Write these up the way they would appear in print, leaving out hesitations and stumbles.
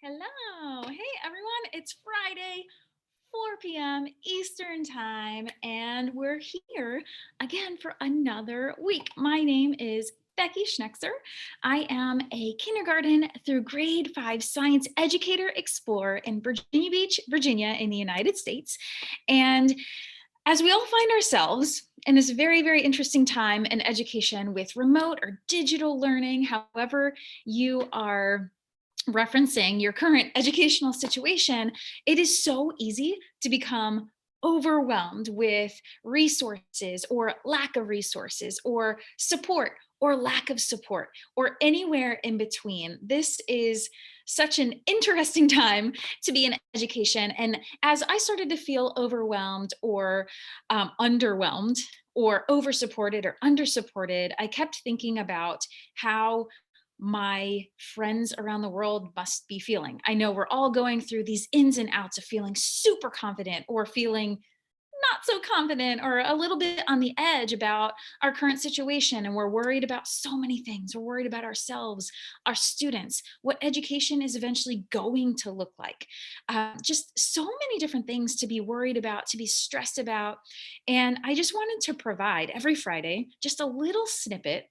Hello. Hey, everyone. It's Friday, 4 p.m. Eastern Time, and we're here again for another week. My name is Becky Schnekser. I am a kindergarten through grade 5 science educator explorer in Virginia Beach, Virginia, in the United States. And as we all find ourselves in this very, very interesting time in education with remote or digital learning, however you are referencing your current educational situation, it is so easy to become overwhelmed with resources or lack of resources or support or lack of support or anywhere in between. This is such an interesting time to be in education. And as I started to feel overwhelmed or underwhelmed or oversupported or undersupported, I kept thinking about how my friends around the world must be feeling. I know we're all going through these ins and outs of feeling super confident or feeling not so confident or a little bit on the edge about our current situation. And we're worried about so many things. We're worried about ourselves, our students, what education is eventually going to look like. Just so many different things to be worried about, to be stressed about. And I just wanted to provide every Friday just a little snippet,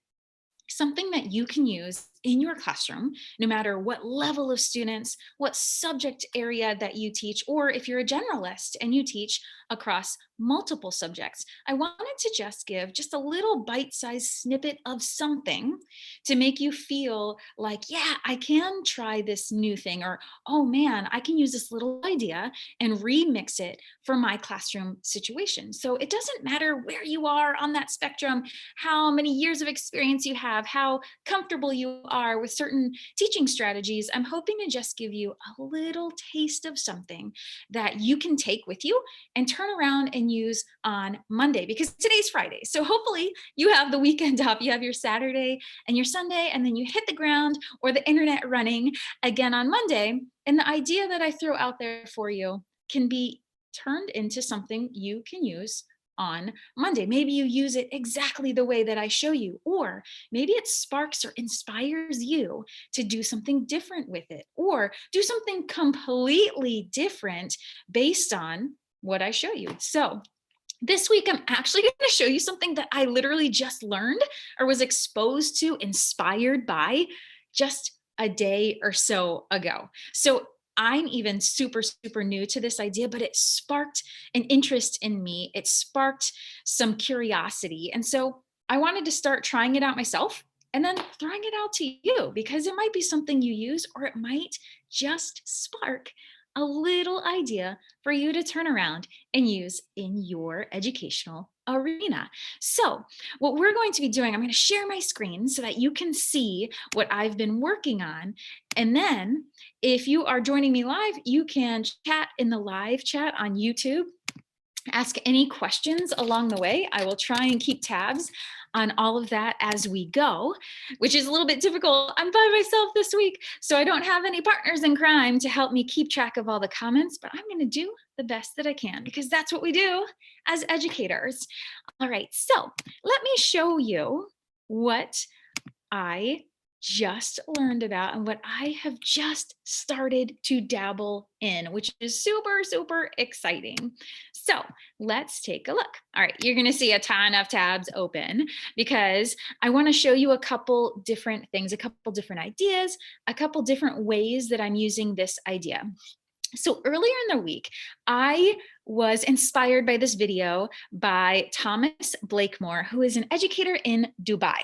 something that you can use in your classroom, no matter what level of students, what subject area that you teach, or if you're a generalist and you teach across multiple subjects. I wanted to just give just a little bite-sized snippet of something to make you feel like, yeah, I can try this new thing, or, oh man, I can use this little idea and remix it for my classroom situation. So it doesn't matter where you are on that spectrum, how many years of experience you have, how comfortable you are with certain teaching strategies. I'm hoping to just give you a little taste of something that you can take with you and turn around and use on Monday, because today's Friday. So hopefully you have the weekend up, you have your Saturday and your Sunday, and then you hit the ground or the internet running again on Monday. And the idea that I throw out there for you can be turned into something you can use on Monday. Maybe you use it exactly the way that I show you, or maybe it sparks or inspires you to do something different with it, or do something completely different based on what I show you. So this week, I'm actually going to show you something that I literally just learned or was exposed to, inspired by just a day or so ago. So I'm even super, super new to this idea, but it sparked an interest in me. It sparked some curiosity. And so I wanted to start trying it out myself and then throwing it out to you, because it might be something you use, or it might just spark a little idea for you to turn around and use in your educational arena. So what we're going to be doing, I'm going to share my screen so that you can see what I've been working on. And then if you are joining me live, you can chat in the live chat on YouTube. Ask any questions along the way. I will try and keep tabs on all of that as we go, which is a little bit difficult. I'm by myself this week, so I don't have any partners in crime to help me keep track of all the comments, but I'm going to do the best that I can, because that's what we do as educators. All right, so let me show you what I just learned about and what I have just started to dabble in, which is super, super exciting. So let's take a look. All right, you're gonna see a ton of tabs open because I wanna show you a couple different things, a couple different ideas, a couple different ways that I'm using this idea. So earlier in the week, I was inspired by this video by Thomas Blakemore, who is an educator in Dubai.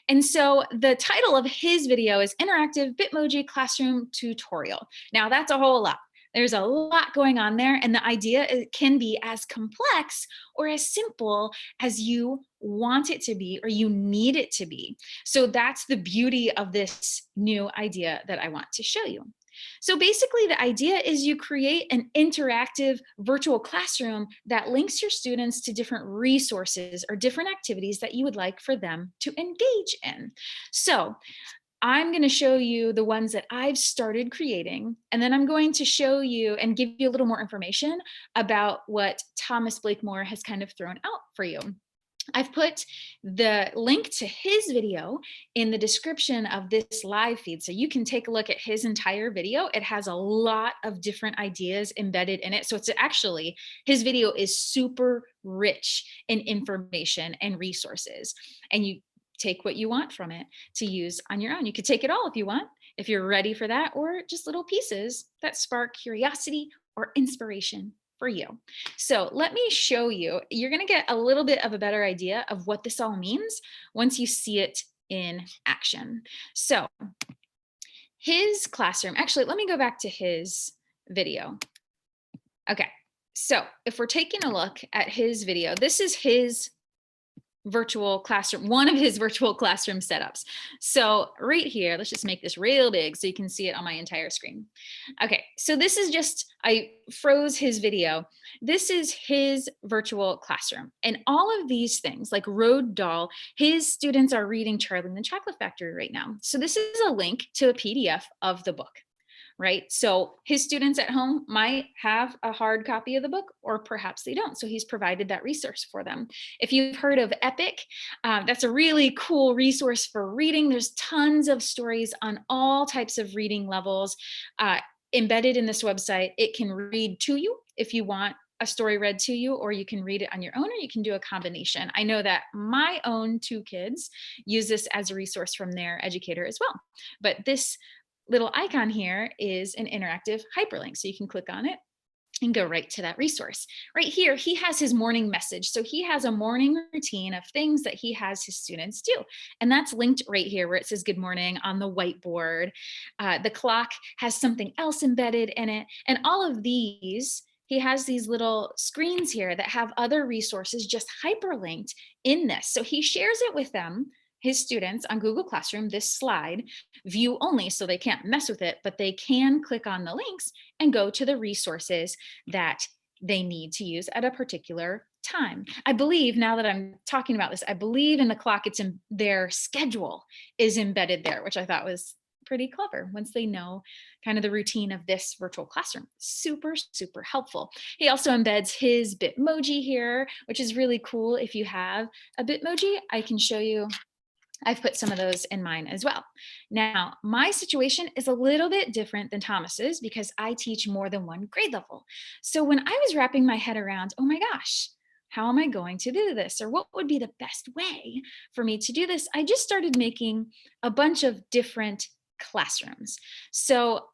And so the title of his video is Interactive Bitmoji Classroom Tutorial. Now that's a whole lot. There's a lot going on there, and the idea can be as complex or as simple as you want it to be or you need it to be. So that's the beauty of this new idea that I want to show you. So basically the idea is you create an interactive virtual classroom that links your students to different resources or different activities that you would like for them to engage in. So I'm going to show you the ones that I've started creating, and then I'm going to show you and give you a little more information about what Thomas Blakemore has kind of thrown out for you. I've put the link to his video in the description of this live feed. So you can take a look at his entire video. It has a lot of different ideas embedded in it. So it's actually, his video is super rich in information and resources. And you take what you want from it to use on your own. You could take it all if you want, if you're ready for that, or just little pieces that spark curiosity or inspiration for you. So let me show you. You're going to get a little bit of a better idea of what this all means once you see it in action. So his classroom, actually, let me go back to his video. Okay, so if we're taking a look at his video, this is his virtual classroom, one of his virtual classroom setups. So right here, let's just make this real big so you can see it on my entire screen. Okay, so this is just, I froze his video. This is his virtual classroom. And all of these things, like Road Doll, his students are reading Charlie and the Chocolate Factory right now. So this is a link to a PDF of the book. Right? So his students at home might have a hard copy of the book, or perhaps they don't. So he's provided that resource for them. If you've heard of Epic, that's a really cool resource for reading. There's tons of stories on all types of reading levels embedded in this website. It can read to you if you want a story read to you, or you can read it on your own, or you can do a combination. I know that my own 2 kids use this as a resource from their educator as well. But this little icon here is an interactive hyperlink. So you can click on it and go right to that resource. Right here, he has his morning message. So he has a morning routine of things that he has his students do. And that's linked right here where it says good morning on the whiteboard. The clock has something else embedded in it. And all of these, he has these little screens here that have other resources just hyperlinked in this. So he shares it with them, his students, on Google Classroom, this slide, view only, so they can't mess with it, but they can click on the links and go to the resources that they need to use at a particular time. I believe, now that I'm talking about this, I believe in the clock, it's in their schedule is embedded there, which I thought was pretty clever once they know kind of the routine of this virtual classroom. Super, super helpful. He also embeds his Bitmoji here, which is really cool. If you have a Bitmoji, I can show you. I've put some of those in mine as well. Now, my situation is a little bit different than Thomas's because I teach more than one grade level. So when I was wrapping my head around, oh my gosh, how am I going to do this? Or what would be the best way for me to do this? I just started making a bunch of different classrooms. So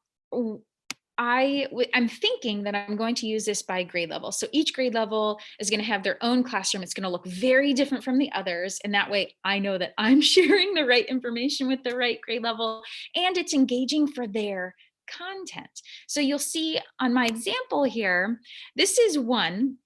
I'm thinking that I'm going to use this by grade level. So each grade level is going to have their own classroom. It's going to look very different from the others. And that way I know that I'm sharing the right information with the right grade level, and it's engaging for their content. So you'll see on my example here, this is one.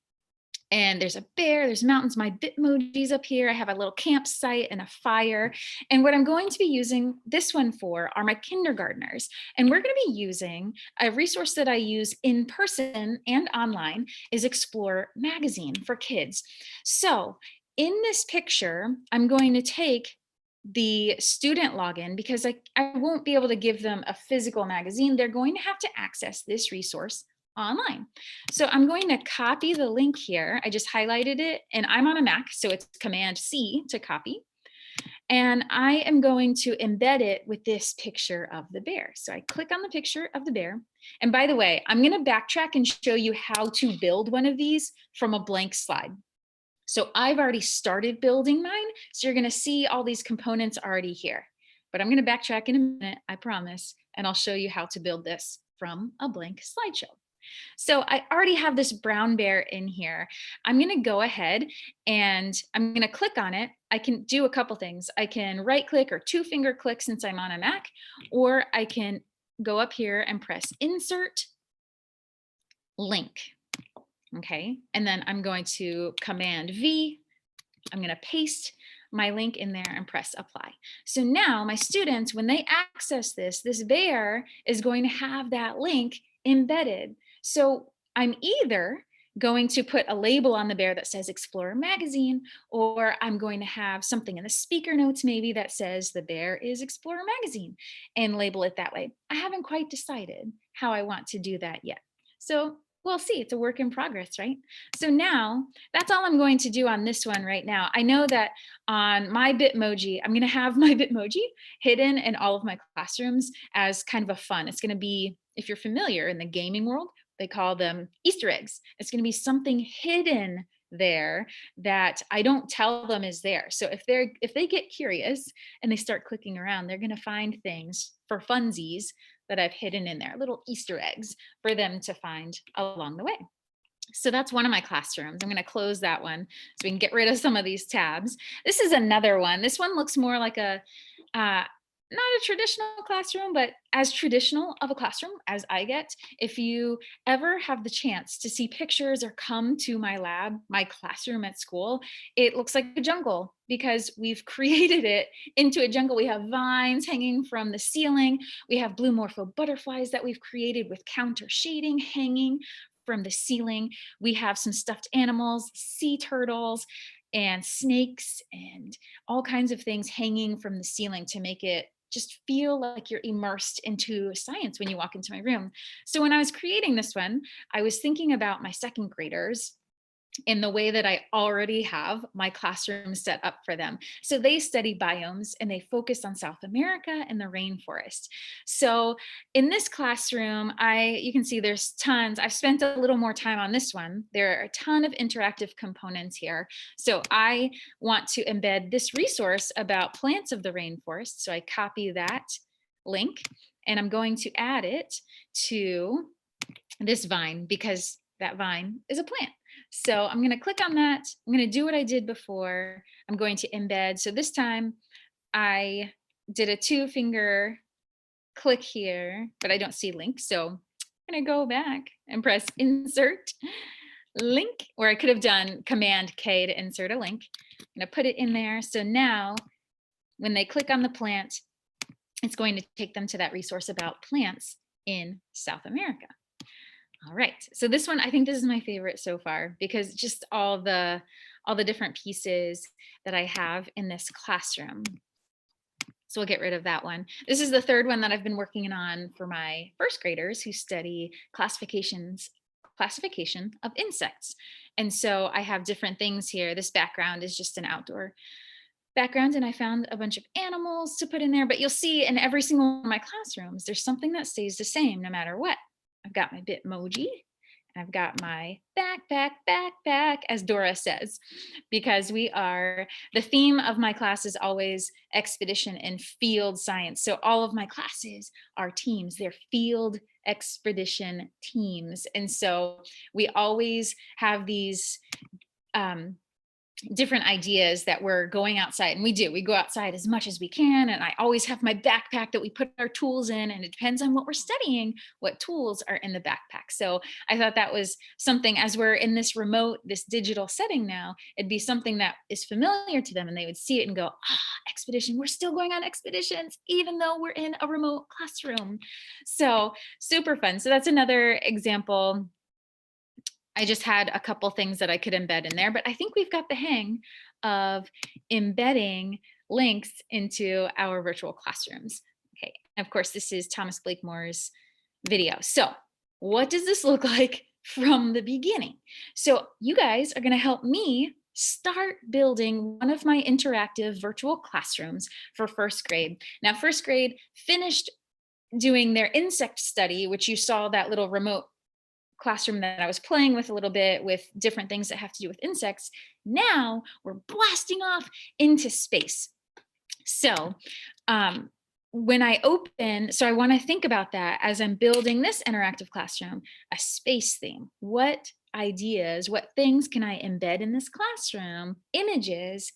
And there's a bear, there's mountains, my Bitmojis up here. I have a little campsite and a fire. And what I'm going to be using this one for are my kindergartners. And we're going to be using a resource that I use in person and online is Explore Magazine for kids. So in this picture, I'm going to take the student login because I won't be able to give them a physical magazine. They're going to have to access this resource online. So I'm going to copy the link here. I just highlighted it and I'm on a Mac, so it's Command C to copy. And I am going to embed it with this picture of the bear. So I click on the picture of the bear. And by the way, I'm going to backtrack and show you how to build one of these from a blank slide. So I've already started building mine. So you're going to see all these components already here. But I'm going to backtrack in a minute, I promise, and I'll show you how to build this from a blank slideshow. So I already have this brown bear in here. I'm going to go ahead and I'm going to click on it. I can do a couple things. I can right click or 2-finger click since I'm on a Mac, or I can go up here and press Insert Link. Okay, and then I'm going to Command V. I'm going to paste my link in there and press apply. So now my students, when they access this bear is going to have that link embedded. So I'm either going to put a label on the bear that says Explorer Magazine, or I'm going to have something in the speaker notes maybe that says the bear is Explorer Magazine and label it that way. I haven't quite decided how I want to do that yet. So We'll see. It's a work in progress, right? So now that's all I'm going to do on this one right now. I know that on my Bitmoji, I'm going to have my Bitmoji hidden in all of my classrooms as kind of a fun. It's going to be, if you're familiar in the gaming world, they call them Easter eggs. It's going to be something hidden there that I don't tell them is there. So if they get curious and they start clicking around, they're going to find things for funsies that I've hidden in there, little Easter eggs for them to find along the way. So that's one of my classrooms. I'm going to close that one so we can get rid of some of these tabs. This is another one. This one looks more like not a traditional classroom, but as traditional of a classroom as I get. If you ever have the chance to see pictures or come to my lab, my classroom at school, it looks like a jungle because we've created it into a jungle. We have vines hanging from the ceiling. We have blue morpho butterflies that we've created with counter shading hanging from the ceiling. We have some stuffed animals, sea turtles, and snakes, and all kinds of things hanging from the ceiling to make it just feel like you're immersed into science when you walk into my room. So when I was creating this one, I was thinking about my second graders in the way that I already have my classroom set up for them. So they study biomes and they focus on South America and the rainforest. So in this classroom, you can see there's tons. I've spent a little more time on this one. There are a ton of interactive components here. So I want to embed this resource about plants of the rainforest. So I copy that link and I'm going to add it to this vine because that vine is a plant. So I'm going to click on that. I'm going to do what I did before. I'm going to embed. So this time I did a 2-finger click here, but I don't see link. So I'm going to go back and press insert link, or I could have done Command K to insert a link. I'm going to put it in there. So now when they click on the plant, it's going to take them to that resource about plants in South America. All right, so this one, I think this is my favorite so far because just all the different pieces that I have in this classroom. So we'll get rid of that one. This is the third one that I've been working on for my first graders who study classification of insects. And so I have different things here. This background is just an outdoor background and I found a bunch of animals to put in there, but you'll see in every single one of my classrooms, there's something that stays the same no matter what. I've got my Bitmoji, and I've got my backpack, as Dora says, because the theme of my class is always expedition and field science. So all of my classes are teams, they're field expedition teams. And so we always have these different ideas that we're going outside, and we go outside as much as we can, and I always have my backpack that we put our tools in, and it depends on what we're studying what tools are in the backpack. So I thought that was something, as we're in this digital setting now, it'd be something that is familiar to them and they would see it and go, expedition, we're still going on expeditions even though we're in a remote classroom. So super fun. So that's another example. I just had a couple things that I could embed in there, but I think we've got the hang of embedding links into our virtual classrooms. Okay, and of course, this is Thomas Blakemore's video. So what does this look like from the beginning? So you guys are gonna help me start building one of my interactive virtual classrooms for first grade. Now, first grade finished doing their insect study, which you saw that little remote classroom that I was playing with a little bit with different things that have to do with insects. Now we're blasting off into space. So when I want to think about that as I'm building this interactive classroom, a space theme. What ideas, what things can I embed in this classroom? Images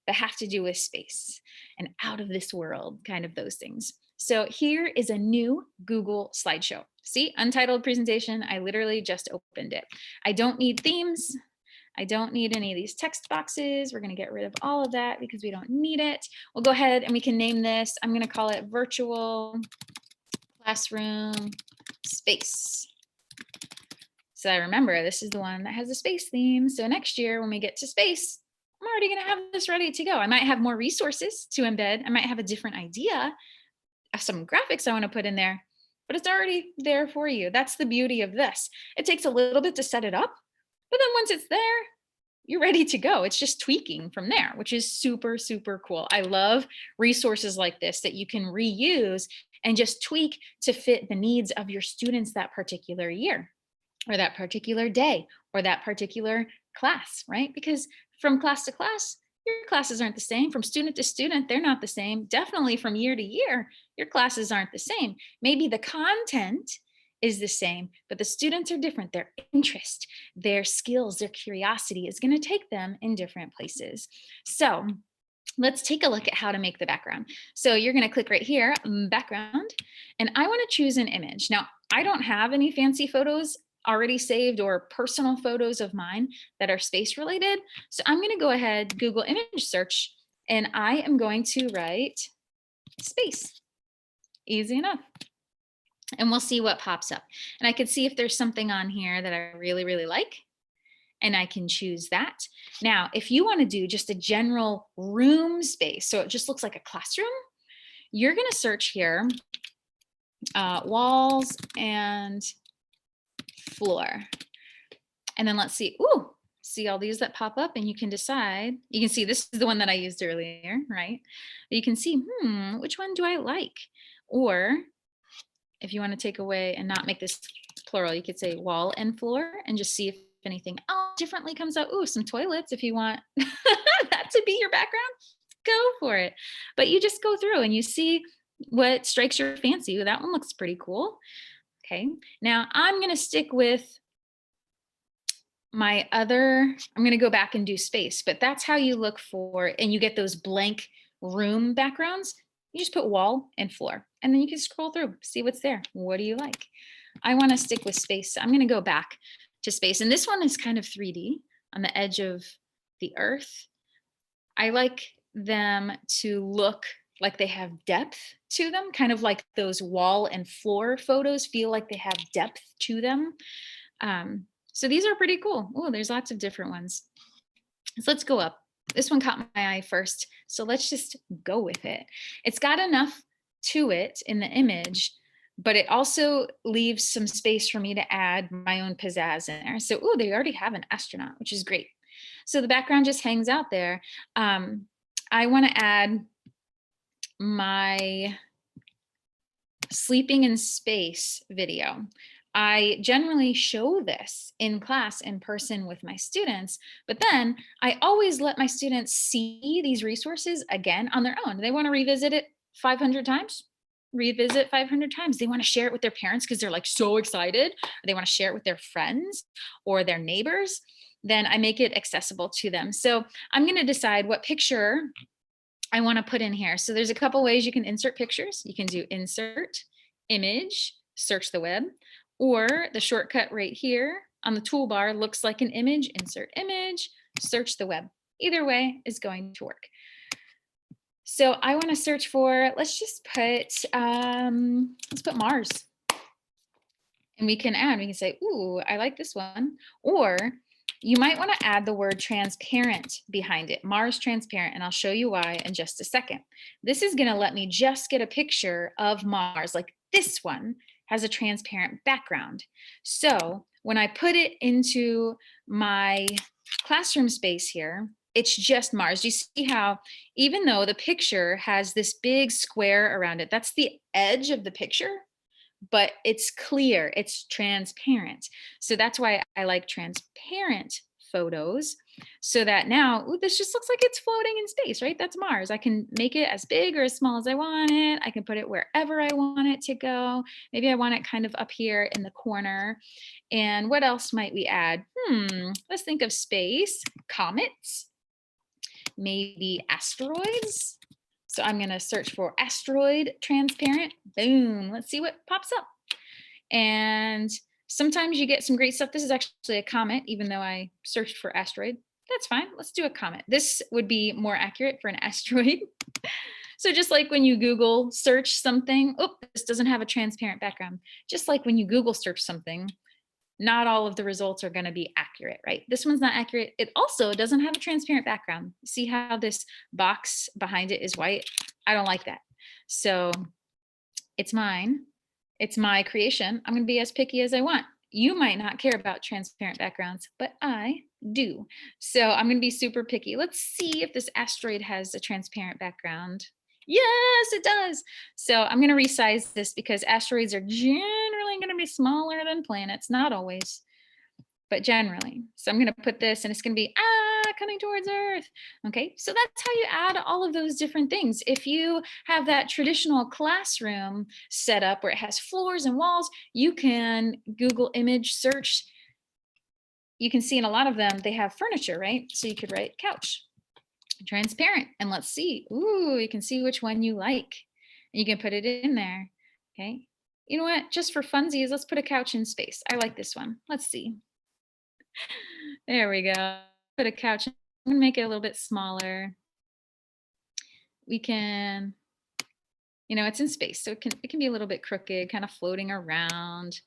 that have to do with space and out of this world, kind of those things. So here is a new Google slideshow. See, untitled presentation. I literally just opened it. I don't need themes. I don't need any of these text boxes. We're going to get rid of all of that because we don't need it. We'll go ahead and we can name this. I'm going to call it Virtual Classroom Space. So I remember this is the one that has a space theme. So next year when we get to space, I'm already going to have this ready to go. I might have more resources to embed. I might have a different idea of some graphics I want to put in there, but it's already there for you. That's the beauty of this. It takes a little bit to set it up, but then once it's there, you're ready to go. It's just tweaking from there, which is super, super cool. I love resources like this that you can reuse and just tweak to fit the needs of your students that particular year or that particular day or that particular class, right? Because from class to class, your classes aren't the same. From student to student, they're not the same. Definitely from year to year, your classes aren't the same. Maybe the content is the same, but the students are different. Their interest, their skills, their curiosity is going to take them in different places. So let's take a look at how to make the background. So you're going to click right here, background, and I want to choose an image. Now, I don't have any fancy photos already saved or personal photos of mine that are space related. So I'm going to go ahead, Google image search, and I am going to write space. Easy enough. And we'll see what pops up. And I can see if there's something on here that I really, really like. And I can choose that. Now, if you want to do just a general room space, so it just looks like a classroom, you're going to search here, walls and floor. And then let's see, ooh, see all these that pop up, and you can decide. You can see this is the one that I used earlier, right? But you can see, which one do I like? Or if you want to take away and not make this plural, you could say wall and floor and just see if anything else differently comes out. Ooh, some toilets. If you want that to be your background, go for it. But you just go through and you see what strikes your fancy. Ooh, that one looks pretty cool. Okay, now I'm going to stick with my other, I'm going to go back and do space, but that's how you look for, and you get those blank room backgrounds. You just put wall and floor, and then you can scroll through, see what's there. What do you like? I want to stick with space. So I'm going to go back to space. And this one is kind of 3D on the edge of the earth. I like them to look like they have depth to them, kind of like those wall and floor photos feel like they have depth to them. So these are pretty cool. Oh, there's lots of different ones. So let's go up. This one caught my eye first. So let's just go with it. It's got enough to it in the image, but it also leaves some space for me to add my own pizzazz in there. So, oh, they already have an astronaut, which is great. So the background just hangs out there. I want to add my sleeping in space video. I generally show this in class in person with my students, but then I always let my students see these resources again on their own. They want to revisit it 500 times, revisit 500 times. They want to share it with their parents because they're like so excited, or they want to share it with their friends or their neighbors. Then I make it accessible to them. So I'm going to decide what picture I want to put in here. So there's a couple ways you can insert pictures. You can do insert, image, search the web, or the shortcut right here on the toolbar looks like an image, insert image, search the web. Either way is going to work. So I want to search for, let's put Mars. And we can say, ooh, I like this one. Or you might want to add the word transparent behind it, Mars transparent, and I'll show you why in just a second. This is going to let me just get a picture of Mars, like this one has a transparent background. So when I put it into my classroom space here, it's just Mars. You see how even though the picture has this big square around it, that's the edge of the picture, but it's clear, it's transparent. So that's why I like transparent photos, so that now, ooh, this just looks like it's floating in space, right? That's Mars. I can make it as big or as small as I want it. I can put it wherever I want it to go. Maybe I want it kind of up here in the corner. And what else might we add? Let's think of space, comets, maybe asteroids. So I'm going to search for asteroid transparent. Boom. Let's see what pops up. And sometimes you get some great stuff. This is actually a comet, even though I searched for asteroid. That's fine. Let's do a comet. This would be more accurate for an asteroid. So just like when you Google search something, oh, this doesn't have a transparent background. Just like when you Google search something, not all of the results are going to be accurate, right? This one's not accurate. It also doesn't have a transparent background. See how this box behind it is white? I don't like that. So it's mine. It's my creation. I'm going to be as picky as I want. You might not care about transparent backgrounds, but I do. So I'm going to be super picky. Let's see if this asteroid has a transparent background. Yes, it does. So I'm going to resize this because asteroids are generally going to be smaller than planets, not always, but generally. So I'm going to put this and it's going to be, coming towards Earth. Okay, so that's how you add all of those different things. If you have that traditional classroom set up where it has floors and walls, you can Google image search. You can see in a lot of them, they have furniture, right? So you could write couch, transparent, and let's see. Ooh, you can see which one you like. And you can put it in there, okay? You know what, just for funsies, let's put a couch in space. I like this one. Let's see. There we go. Put a couch. I'm gonna make it a little bit smaller. We can, it's in space, so it can be a little bit crooked, kind of floating around.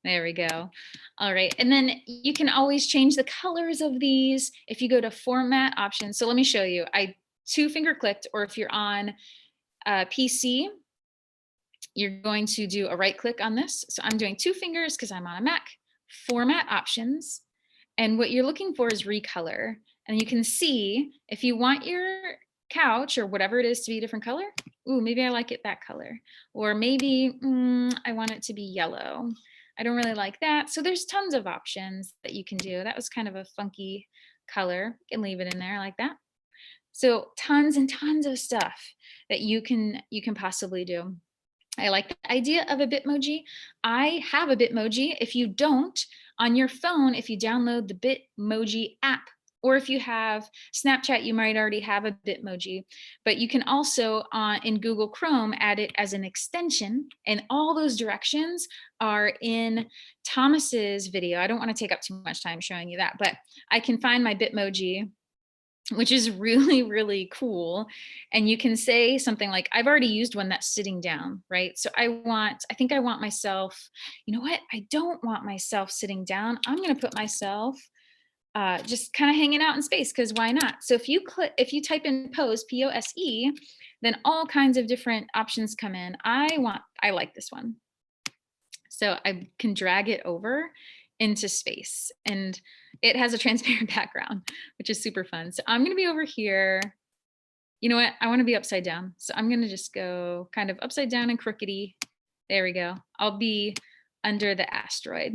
There we go. All right, and then you can always change the colors of these if you go to format options. So let me show you. I 2-finger clicked, or if you're on PC, you're going to do a right click on this. So I'm doing 2 fingers because I'm on a Mac. Format options. And what you're looking for is recolor. And you can see if you want your couch or whatever it is to be a different color. Ooh, maybe I like it that color. Or maybe I want it to be yellow. I don't really like that. So there's tons of options that you can do. That was kind of a funky color. You can leave it in there like that. So tons and tons of stuff that you can possibly do. I like the idea of a Bitmoji. I have a Bitmoji. If you don't, on your phone, if you download the Bitmoji app, or if you have Snapchat, you might already have a Bitmoji, but you can also in Google Chrome add it as an extension, and all those directions are in Thomas's video. I don't want to take up too much time showing you that, but I can find my Bitmoji, which is really, really cool. And you can say something like, I've already used one that's sitting down, right? So I think I want myself, you know what? I don't want myself sitting down. I'm going to put myself just kind of hanging out in space, because why not? So if you type in pose, P-O-S-E, then all kinds of different options come in. I like this one. So I can drag it over into space, and it has a transparent background, which is super fun. So I'm going to be over here. You know what? I want to be upside down. So I'm going to just go kind of upside down and crookedy. There we go. I'll be under the asteroid.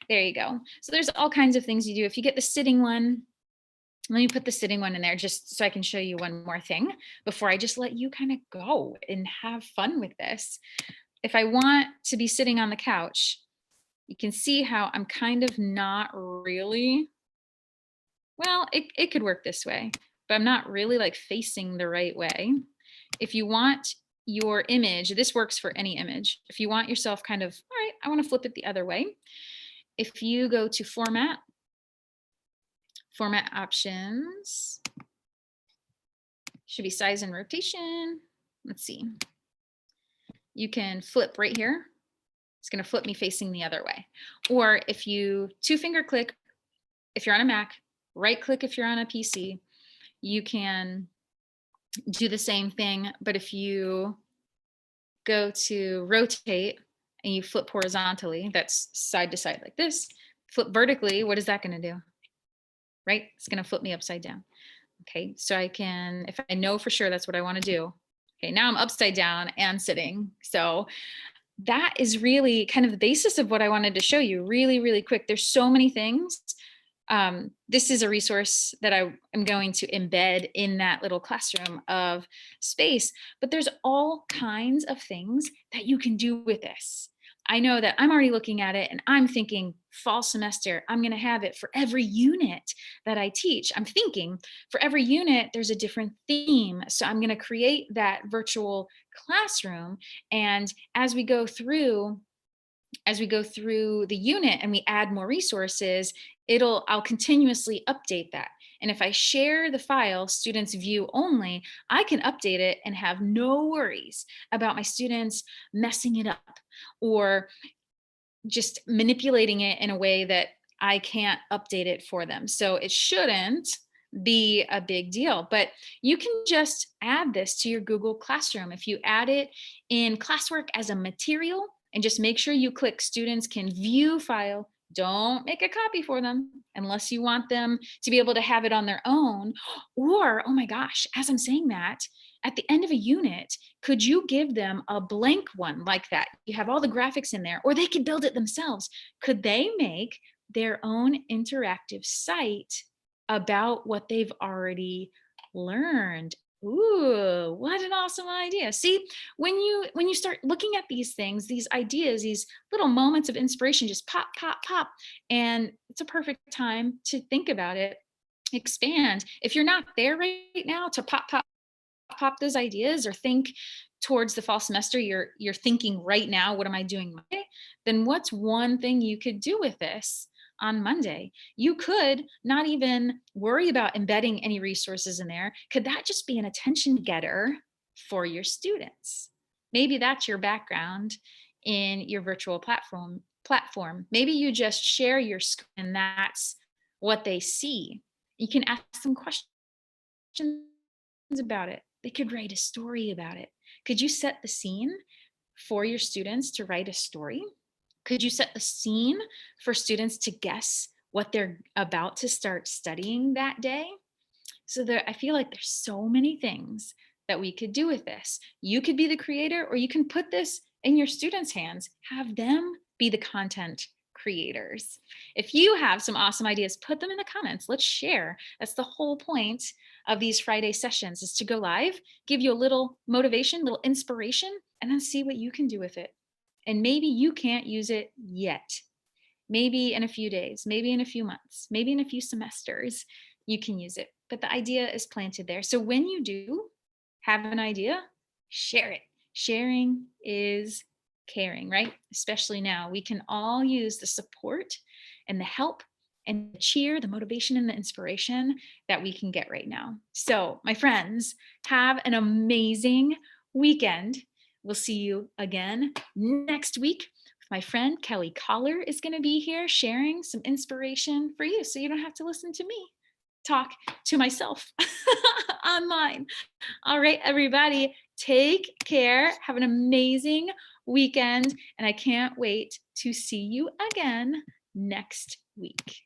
There you go. So there's all kinds of things you do. If you get the sitting one, let me put the sitting one in there just so I can show you one more thing before I just let you kind of go and have fun with this. If I want to be sitting on the couch, you can see how I'm kind of not really, well, it could work this way, but I'm not really like facing the right way. If you want your image, this works for any image. If you want yourself kind of, all right, I want to flip it the other way. If you go to format options, should be size and rotation. Let's see. You can flip right here. It's going to flip me facing the other way. Or if you 2-finger click, if you're on a Mac, right click if you're on a PC, you can do the same thing. But if you go to rotate and you flip horizontally, that's side to side like this, flip vertically, what is that going to do? Right? It's going to flip me upside down. Okay, so I can, if I know for sure that's what I want to do. Okay, now I'm upside down and sitting. So that is really kind of the basis of what I wanted to show you really, really quick. There's so many things. This is a resource that I am going to embed in that little classroom of space, but there's all kinds of things that you can do with this. I know that I'm already looking at it and I'm thinking fall semester, I'm going to have it for every unit that I teach. I'm thinking for every unit, there's a different theme. So I'm going to create that virtual classroom. And as we go through the unit and we add more resources, I'll continuously update that. And if I share the file students view only, I can update it and have no worries about my students messing it up or just manipulating it in a way that I can't update it for them. So it shouldn't be a big deal, but you can just add this to your Google Classroom. If you add it in classwork as a material, and just make sure you click students can view file. Don't make a copy for them unless you want them to be able to have it on their own. Or, oh my gosh, as I'm saying that, at the end of a unit, could you give them a blank one like that? You have all the graphics in there, or they could build it themselves. Could they make their own interactive site about what they've already learned? Ooh, what an awesome idea. See, when you start looking at these things, these ideas, these little moments of inspiration just pop, pop, pop, and it's a perfect time to think about it, expand. If you're not there right now to pop those ideas or think towards the fall semester, you're thinking right now, what am I doing Monday? Then what's one thing you could do with this on Monday? You could not even worry about embedding any resources in there. Could that just be an attention getter for your students? Maybe that's your background in your virtual platform. Maybe you just share your screen and that's what they see. You can ask them questions about it. They could write a story about it. Could you set the scene for your students to write a story? Could you set the scene for students to guess what they're about to start studying that day? So there, I feel like there's so many things that we could do with this. You could be the creator, or you can put this in your students' hands, have them be the content creators. If you have some awesome ideas, put them in the comments. Let's share. That's the whole point of these Friday sessions, is to go live, give you a little motivation, little inspiration, and then see what you can do with it. And maybe you can't use it yet. Maybe in a few days, maybe in a few months, maybe in a few semesters, you can use it. But the idea is planted there. So when you do have an idea, share it. Sharing is caring, right? Especially now, we can all use the support and the help and the cheer, the motivation and the inspiration that we can get right now. So, my friends, have an amazing weekend. We'll see you again next week. My friend Kelly Collar is going to be here sharing some inspiration for you, so you don't have to listen to me talk to myself online. All right, everybody, take care. Have an amazing weekend, and I can't wait to see you again next week.